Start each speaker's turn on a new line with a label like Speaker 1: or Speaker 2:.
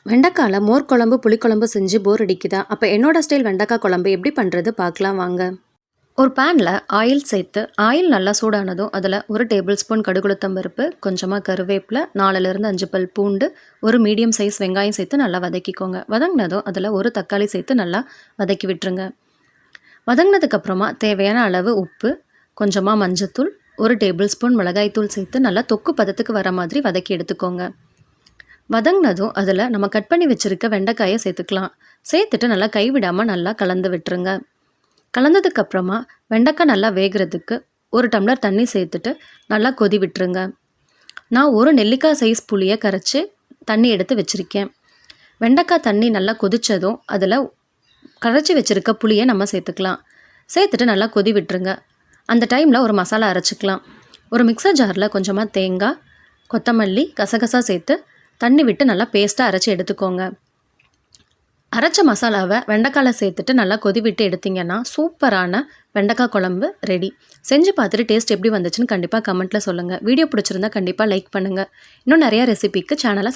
Speaker 1: வெண்டைக்கால மோர் குழம்பு, புளிக்குழம்பு செஞ்சு போர் அடிக்குதா? அப்போ என்னோட ஸ்டைல் வெண்டைக்காய் குழம்பு எப்படி பண்ணுறது பார்க்கலாம் வாங்க. ஒரு பேனில் ஆயில் சேர்த்து, ஆயில் நல்லா சூடானதும் அதில் 1 டேபிள் ஸ்பூன் கடுகுளுத்தம் பருப்பு, கொஞ்சமாக கருவேப்பிலை, 4லேருந்து 5 பல் பூண்டு, ஒரு மீடியம் சைஸ் வெங்காயம் சேர்த்து நல்லா வதக்கிக்கோங்க. வதங்கினதும் அதில் ஒரு தக்காளி சேர்த்து நல்லா வதக்கி விட்டுருங்க. வதங்கினதுக்கப்புறமா தேவையான அளவு உப்பு, கொஞ்சமாக மஞ்சத்தூள், 1 டேபிள் ஸ்பூன் மிளகாய்த்தூள் சேர்த்து நல்லா தொக்கு பதத்துக்கு வர மாதிரி வதக்கி எடுத்துக்கோங்க. வதங்கினதும் அதில் நம்ம கட் பண்ணி வச்சுருக்க வெண்டைக்காயை சேர்த்துக்கலாம். சேர்த்துட்டு நல்லா கைவிடாமல் நல்லா கலந்து விட்டுருங்க. கலந்ததுக்கப்புறமா வெண்டைக்காய் நல்லா வேகிறதுக்கு 1 டம்ளர் தண்ணி சேர்த்துட்டு நல்லா கொதி விட்டுருங்க. நான் ஒரு நெல்லிக்காய் சைஸ் புளியை கரைச்சி தண்ணி எடுத்து வச்சுருக்கேன். வெண்டைக்காய் தண்ணி நல்லா கொதித்ததும் அதில் கரைச்சி வச்சுருக்க புளியை நம்ம சேர்த்துக்கலாம். சேர்த்துட்டு நல்லா கொதி விட்டுருங்க. அந்த டைமில் ஒரு மசாலா அரைச்சிக்கலாம். ஒரு மிக்சர் ஜாரில் கொஞ்சமாக தேங்காய், கொத்தமல்லி, கசகசா சேர்த்து தண்ணி விட்டு நல்லா பேஸ்ட்டாக அரைச்சி எடுத்துக்கோங்க. அரைச்ச மசாலாவை வெண்டைக்காயில் சேர்த்துட்டு நல்லா கொதி விட்டு எடுத்திங்கன்னா சூப்பரான வெண்டைக்காய் குழம்பு ரெடி. செஞ்சு பார்த்துட்டு டேஸ்ட் எப்படி வந்துச்சுன்னு கண்டிப்பாக கமெண்ட்டில் சொல்லுங்கள். வீடியோ பிடிச்சிருந்தா கண்டிப்பாக லைக் பண்ணுங்கள். இன்னும் நிறையா ரெசிபிக்கு சேனலை